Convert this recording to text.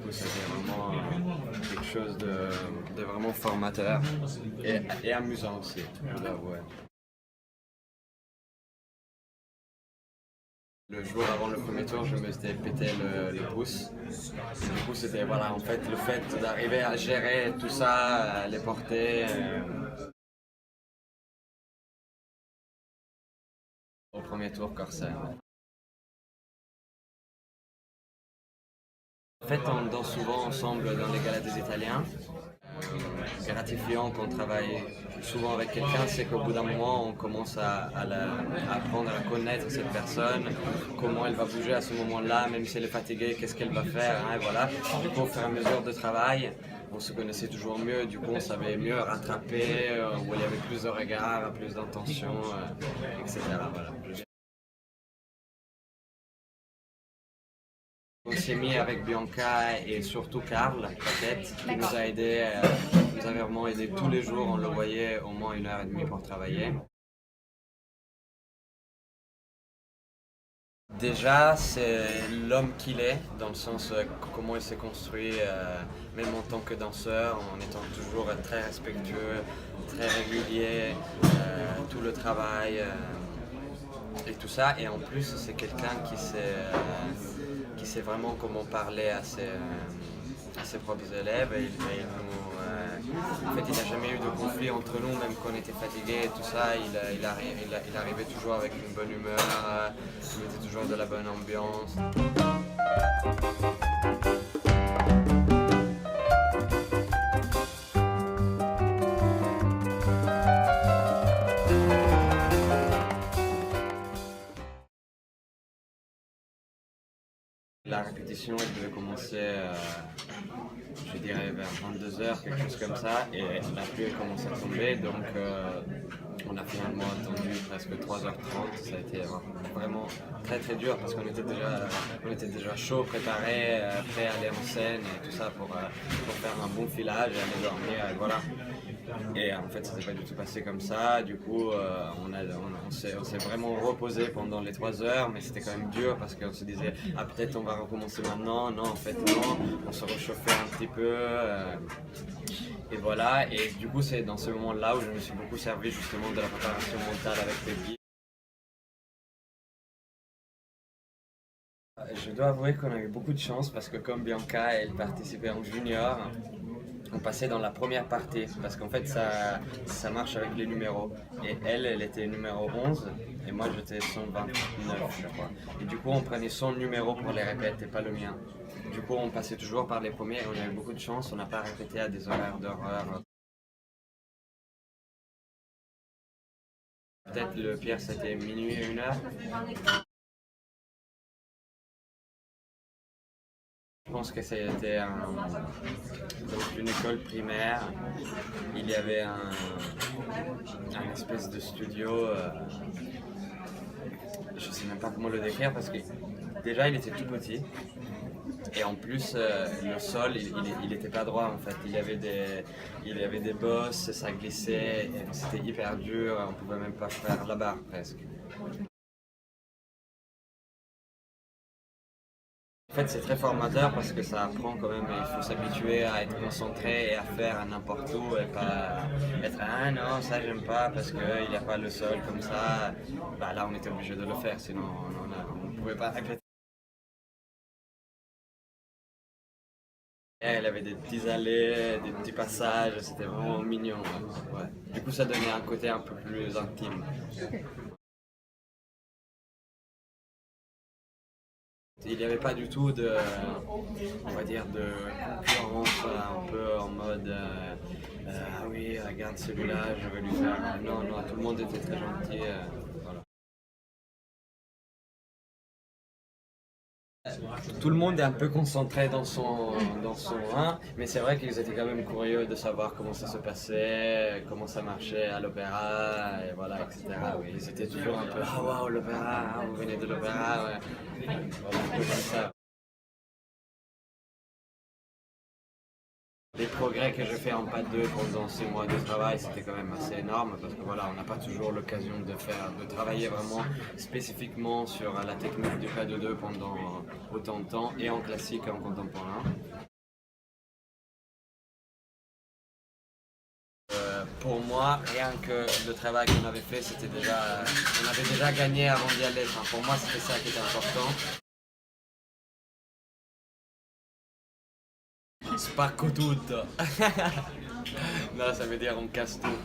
coup, c'était vraiment quelque chose de vraiment formateur et amusant aussi, je dois avouer. Le jour avant le premier tour, je me suis pété le pouce. Du coup, c'était voilà, en fait, le fait d'arriver à gérer tout ça, à les porter au premier tour corsaire. En fait, on danse souvent ensemble dans les galas des Italiens. Gratifiant quand on travaille souvent avec quelqu'un, c'est qu'au bout d'un moment, on commence à apprendre à connaître cette personne, comment elle va bouger à ce moment-là, même si elle est fatiguée, qu'est-ce qu'elle va faire, hein, et voilà. Du coup, au fur et à mesure de travail, on se connaissait toujours mieux, du coup, on savait mieux rattraper, où il y avait plus de regards, plus d'intention, etc. Voilà. On s'est mis avec Bianca et surtout Karl, Paquette, qui nous a aidé, nous avait vraiment aidé tous les jours, on le voyait au moins 1h30 pour travailler. Déjà, c'est l'homme qu'il est, dans le sens comment il s'est construit, même en tant que danseur, en étant toujours très respectueux, très régulier, tout le travail et tout ça. Et en plus, c'est quelqu'un qui sait vraiment comment parler à ses propres élèves. En fait, il n'a jamais eu de conflit entre nous, même quand on était fatigué et tout ça. Il arrivait toujours avec une bonne humeur, il mettait toujours de la bonne ambiance. La répétition, elle devait commencer, je dirais, vers 22h, quelque chose comme ça, et la pluie a commencé à tomber, donc on a finalement attendu presque 3h30. Ça a été vraiment très très dur parce qu'on était déjà chaud, préparé, prêt à aller en scène et tout ça pour faire un bon filage et aller dormir, et voilà. Et en fait, ça s'est pas du tout passé comme ça. Du coup, on s'est vraiment reposé pendant les 3 heures, mais c'était quand même dur parce qu'on se disait, ah, peut-être on va recommencer maintenant. Non, en fait, non. On se réchauffait un petit peu. Et voilà. Et du coup, c'est dans ce moment-là où je me suis beaucoup servi justement de la préparation mentale avec Peggy. Je dois avouer qu'on a eu beaucoup de chance parce que comme Bianca, elle participait en junior, on passait dans la première partie parce qu'en fait ça marche avec les numéros. Et elle était numéro 11 et moi j'étais 129 je crois. Et du coup on prenait son numéro pour les répètes et pas le mien. Du coup on passait toujours par les premiers et on a eu beaucoup de chance, on n'a pas répété à des horaires d'horreur. Peut-être le pire c'était minuit et 1h. Je pense que c'était dans une école primaire. Il y avait un espèce de studio. Je ne sais même pas comment le décrire parce que déjà il était tout petit. Et en plus, le sol, il était pas droit en fait. Il y avait des bosses, ça glissait, et c'était hyper dur. On pouvait même pas faire la barre presque. En fait, c'est très formateur parce que ça apprend quand même, il faut s'habituer à être concentré et à faire n'importe où et pas être ah non, ça j'aime pas parce qu'il n'y a pas le sol comme ça. Bah, là, on était obligé de le faire, sinon on ne pouvait pas répéter. Elle avait des petits allées, des petits passages, c'était vraiment mignon. Ouais. Du coup, ça donnait un côté un peu plus intime. Il n'y avait pas du tout de, on va dire, de concurrence un peu en mode ah oui, regarde celui-là, je vais lui faire. Non, non, tout le monde était très gentil. Voilà. Tout le monde est un peu concentré dans son 1, mais c'est vrai qu'ils étaient quand même curieux de savoir comment ça se passait, comment ça marchait à l'opéra, et voilà, etc. Oui, ils étaient toujours un peu ah waouh, l'opéra, ah, vous venez de l'opéra, ouais. Voilà, un peu comme ça. Les progrès que je fais en pas 2 pendant 6 mois de travail, c'était quand même assez énorme parce que voilà, on n'a pas toujours l'occasion de travailler vraiment spécifiquement sur la technique du pas de 2 pendant autant de temps et en classique et en contemporain. moi, rien que le travail qu'on avait fait, on avait déjà gagné avant d'y aller. Enfin, pour moi, c'était ça qui était important. Spacco tutto. Non, ça veut dire on casse tout.